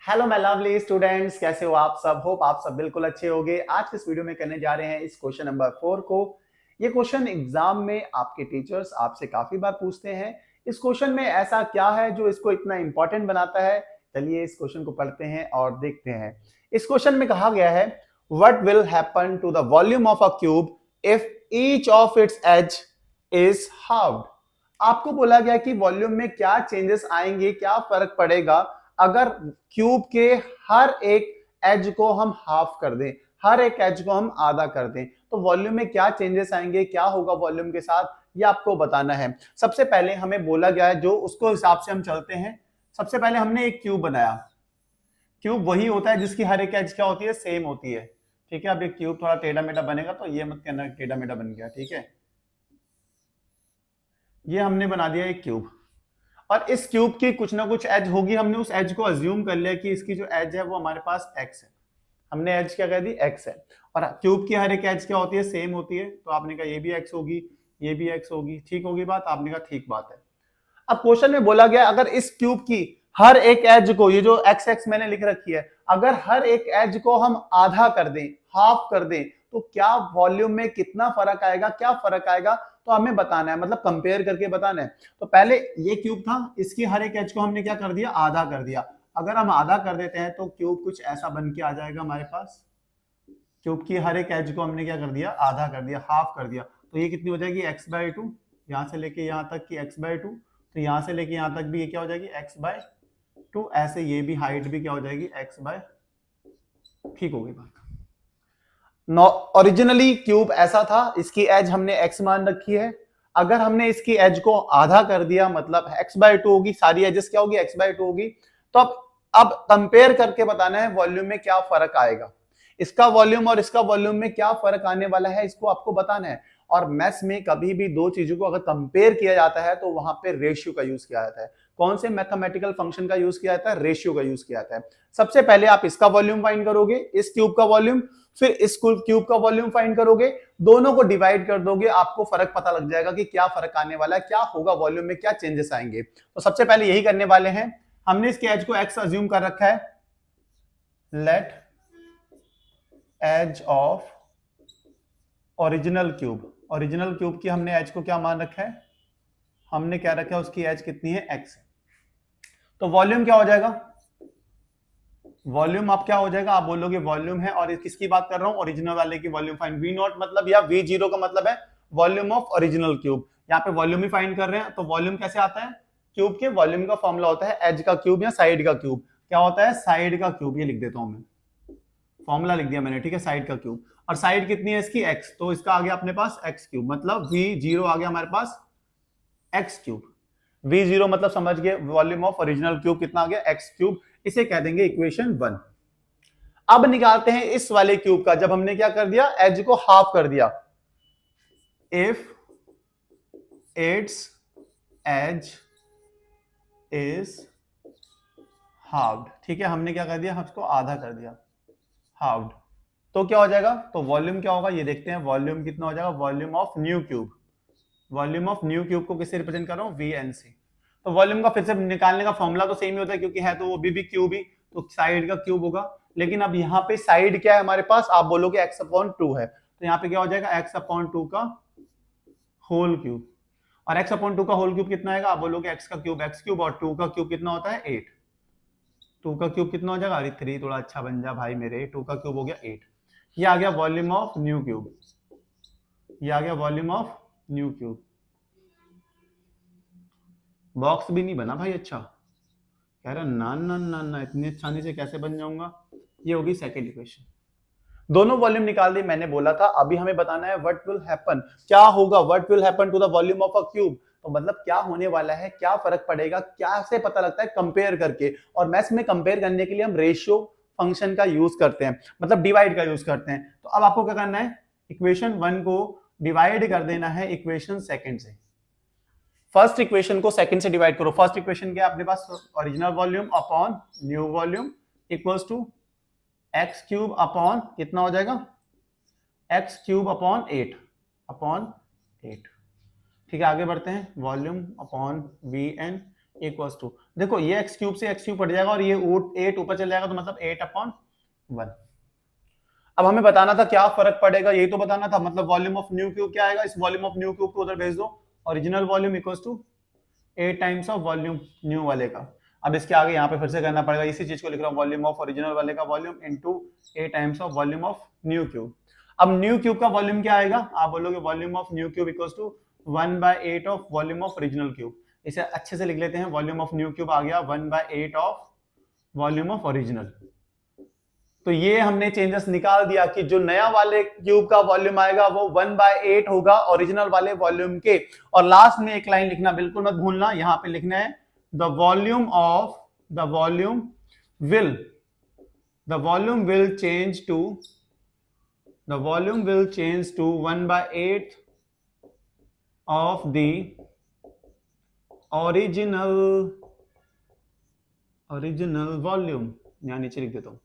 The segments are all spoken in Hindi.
हेलो माय लवली स्टूडेंट्स, कैसे हो आप सब। होप आप सब बिल्कुल अच्छे होंगे। आज के इस वीडियो में करने जा रहे हैं इस क्वेश्चन नंबर 4 को। ये क्वेश्चन एग्जाम में आपके टीचर्स आपसे काफी बार पूछते हैं। इस क्वेश्चन में ऐसा क्या है जो इसको इतना इंपॉर्टेंट बनाता है। चलिए इस क्वेश्चन को पढ़ते हैं और देखते हैं। इस क्वेश्चन में कहा गया है what will happen to the volume of a cube if each of its edge is halved. आपको बोला गया कि वॉल्यूम में क्या चेंजेस आएंगे, क्या फर्क पड़ेगा अगर क्यूब के हर एक एज को हम हाफ कर दें, हर एक एज को हम आधा कर दें, तो वॉल्यूम में क्या चेंजेस आएंगे, क्या होगा वॉल्यूम के साथ, ये आपको बताना है। सबसे पहले हमें बोला गया है जो उसको हिसाब से हम चलते हैं। सबसे पहले हमने एक क्यूब बनाया। क्यूब वही होता है जिसकी हर एक एज क्या होती है, सेम होती है। ठीक है, अब ये क्यूब थोड़ा टेढ़ा मेढ़ा बनेगा तो ये मत कहना टेढ़ा मेढ़ा बन गया। ठीक है, ये हमने बना दिया एक क्यूब और इस क्यूब की कुछ ना कुछ एज होगी। हमने उस एज को अज्यूम कर लिया कि इसकी जो एज है वो हमारे पास एक्स है। हमने एज क्या कह दी, एक्स है। और क्यूब की हर एक एज क्या होती है, सेम होती है। तो आपने कहा ये भी एक्स होगी, ये भी एक्स होगी। ठीक होगी बात, आपने कहा ठीक बात है। अब क्वेश्चन में बोला गया अगर इस क्यूब की हर एक एज को, ये जो एक्स एक्स मैंने लिख रखी है, अगर हर एक एज को हम आधा कर दें, हाफ कर दें, तो क्या वॉल्यूम में कितना फर्क आएगा, क्या फर्क आएगा, तो हमें बताना है, मतलब कंपेयर करके बताना है। तो पहले ये क्यूब था, इसकी हर एक एज को हमने क्या कर दिया, आधा कर दिया। अगर हम आधा कर देते हैं तो क्यूब कुछ ऐसा बन के आ जाएगा हमारे पास। क्यूब की हर एक एज को हमने क्या कर दिया, आधा कर दिया, हाफ कर दिया। तो ये कितनी हो जाएगी, एक्स बाय टू। यहां से लेके यहां तक की एक्स बाय टू, तो यहां से लेके यहां तक भी ये क्या हो जाएगी, एक्स बाय टू। ऐसे ये भी हाइट भी क्या हो जाएगी, एक्स बाय। ठीक हो गई बात। ओरिजिनली क्यूब ऐसा था, इसकी एज हमने एक्स मान रखी है। अगर हमने इसकी एज को आधा कर दिया, मतलब एक्स बाय टू होगी, सारी एजेस क्या होगी, एक्स बाय टू होगी। तो अब कंपेयर करके बताना है वॉल्यूम में क्या फर्क आएगा। इसका वॉल्यूम और इसका वॉल्यूम में क्या फर्क आने वाला है, इसको आपको बताना है। और मैथ्स में कभी भी दो चीजों को अगर कंपेयर किया जाता है तो वहां पे रेशियो का यूज किया जाता है। कौन से मैथमेटिकल फंक्शन का यूज किया जाता है, रेशियो का यूज किया जाता है। सबसे पहले आप इसका वॉल्यूम फाइंड करोगे, इस क्यूब का वॉल्यूम, फिर इस क्यूब का वॉल्यूम फाइंड करोगे, दोनों को डिवाइड कर दोगे, आपको फर्क पता लग जाएगा कि क्या फर्क आने वाला है, क्या होगा वॉल्यूम में, क्या चेंजेस आएंगे। तो सबसे पहले यही करने वाले हैं। हमने इसके एज को एक्स अज्यूम कर रखा है। Let edge of original cube, original cube की हमने एज को क्या मान रखा है, हमने क्या रखा है, उसकी एज कितनी है, एक्स। तो वॉल्यूम क्या हो जाएगा, वॉल्यूम आप क्या हो जाएगा, आप बोलोगे वॉल्यूम है, और किसकी बात कर रहा हूं, ओरिजिनल वाले की वॉल्यूम फाइंड। वी नॉट मतलब या वी जीरो का मतलब है वॉल्यूम ऑफ ओरिजिनल क्यूब। यहाँ पे वॉल्यूम ही फाइंड कर रहे हैं। तो वॉल्यूम कैसे आता है, क्यूब के वॉल्यूम का फॉर्मूला होता है एज का क्यूब या साइड का क्यूब। क्या होता है, साइड का क्यूब। ये लिख देता हूं मैं, फॉर्मूला लिख दिया मैंने। ठीक है, साइड का क्यूब। और साइड कितनी है इसकी, एक्स, तो इसका आ गया अपने पास एक्स क्यूब, मतलब वी जीरो आ गया हमारे पास एक्स क्यूब। वी जीरो मतलब समझ गए, वॉल्यूम ऑफ ओरिजिनल क्यूब कितना आ गया, एक्स क्यूब। इसे कह देंगे इक्वेशन 1। अब निकालते हैं इस वाले क्यूब का, जब हमने क्या कर दिया, एज को हाफ कर दिया। If its edge is halved, ठीक है, हमने क्या कर दिया, उसको आधा कर दिया, हाफ्ड। तो क्या हो जाएगा, तो वॉल्यूम क्या होगा ये देखते हैं। वॉल्यूम कितना हो जाएगा, volume of new cube. Volume of new cube को किससे रिप्रेजेंट कर रहा हूं, वी एन सी। तो वॉल्यूम का फिर से निकालने का फॉर्मूला तो सेम ही होता है, क्योंकि है तो वो भी क्यूब ही, तो साइड का क्यूब होगा। लेकिन अब यहाँ पे साइड क्या है हमारे पास, आप बोलोगे एक्स अपॉन टू है, तो यहाँ पे क्या हो जाएगा, एक्स अपॉन टू का होल क्यूब। और एक्स अपॉन टू का होल क्यूब कितना आएगा, आप बोलोगे एक्स का क्यूब एक्स क्यूब, और टू का क्यूब कितना होता है, 8। टू का क्यूब कितना हो जाएगा, अरे 3 थोड़ा अच्छा बन जा भाई मेरे, टू का क्यूब हो गया 8। ये आ गया वॉल्यूम ऑफ न्यू क्यूब, ये आ गया volume of new cube. Box भी नहीं बना भाई, अच्छा कह रहा ना ना ना ना, इतनी आसानी से कैसे बन जाऊंगा। ये होगी सेकंड इक्वेशन। दोनों वॉल्यूम निकाल दी, मैंने बोला था अभी हमें बताना है व्हाट विल हैपन, क्या होगा, what will happen to the volume of a cube. तो मतलब क्या होने वाला है, क्या फर्क पड़ेगा, क्या से पता लगता है, कंपेयर करके। और मैथ्स में कंपेयर करने के लिए हम रेशियो फंक्शन का यूज करते हैं, मतलब डिवाइड का यूज करते हैं। तो अब आपको क्या करना है, इक्वेशन 1 को डिवाइड कर देना है इक्वेशन सेकंड से। फर्स्ट इक्वेशन को सेकंड से डिवाइड करो। फर्स्ट इक्वेशन क्या है अपने पास, original volume upon new volume equals to x cube upon कितना हो जाएगा, एक्स क्यूब अपॉन 8 अपॉन 8। ठीक है, आगे बढ़ते हैं। Volume upon V N equals to, देखो ये एक्स क्यूब से एक्स क्यूब कट जाएगा और ये 8 ऊपर चल जाएगा, तो मतलब 8/1। अब हमें बताना था क्या फर्क पड़ेगा, यही तो बताना था, मतलब वॉल्यूम ऑफ न्यू क्यूब क्या आएगा, इस वॉल्यूम ऑफ न्यू क्यूब को उधर भेज दो, original volume equals to 8 times of volume new वाले का। अब इसके आगे यहाँ पे फिर से करना पड़ेगा, इसी चीज को लिख रहा हूँ, वॉल्यूम ऑफ ओरिजिनल वाले का volume into 8 times of volume of new cube. अब न्यू क्यूब का वॉल्यूम क्या आएगा, आप बोलोगे volume of new cube equals to 1/8 of volume of original cube. इसे अच्छे से लिख लेते हैं, वॉल्यूम ऑफ न्यू क्यूब आ गया 1/8 ऑफ वॉल्यूम ऑफ ओरिजिनल। तो ये हमने चेंजेस निकाल दिया कि जो नया वाले क्यूब का वॉल्यूम आएगा वो 1/8 होगा ओरिजिनल वाले वॉल्यूम के। और लास्ट में एक लाइन लिखना बिल्कुल मत भूलना, यहां पे लिखना है the volume will change to 1/8 of the original volume. यहां नीचे लिख देता हूं,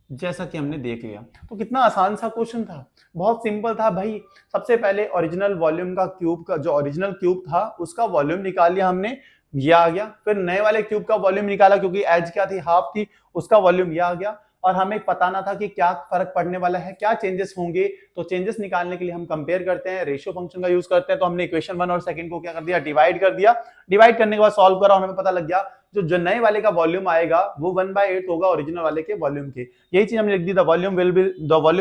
जैसा कि हमने देख लिया। तो कितना आसान सा क्वेश्चन था, बहुत सिंपल था भाई। सबसे पहले ओरिजिनल वॉल्यूम का क्यूब का जो ओरिजिनल क्यूब था उसका वॉल्यूम निकाल लिया हमने, ये आ गया। फिर नए वाले क्यूब का वॉल्यूम निकाला, क्योंकि एज क्या थी, हाफ थी, उसका वॉल्यूम ये आ गया। और हमें बताना था कि क्या फर्क पड़ने वाला है, क्या चेंजेस होंगे। तो चेंजेस निकालने के लिए हम कंपेयर करते हैं, रेशियो फंक्शन का यूज करते हैं। तो हमने इक्वेशन 1 और सेकंड को क्या कर दिया, डिवाइड कर दिया। डिवाइड करने के बाद सॉल्व करा और हमें पता लग गया जो नए वाले का वॉल्यूम आएगा वो 1/8 होगा ओरिजिनल वाले के वॉल्यूम के। यही चीज हमने लिख दी, the volume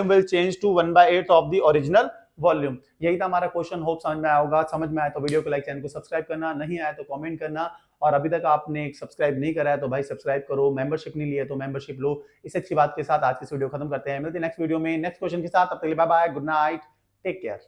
will change to 1/8 of the original volume. यही था हमारा क्वेश्चन। होप समझ में आया होगा। समझ में आया तो वीडियो को लाइक, चैनल को सब्सक्राइब करना, नहीं आया तो कमेंट करना। और अभी तक आपने सब्सक्राइब नहीं करा है तो भाई सब्सक्राइब करो, मेंबरशिप नहीं ली है तो मेंबरशिप लो। इस अच्छी बात के साथ आज की वीडियो खत्म करते हैं, मिलते हैं नेक्स्ट वीडियो में नेक्स्ट क्वेश्चन के साथ। तब तक के लिए bye bye, good night, take care.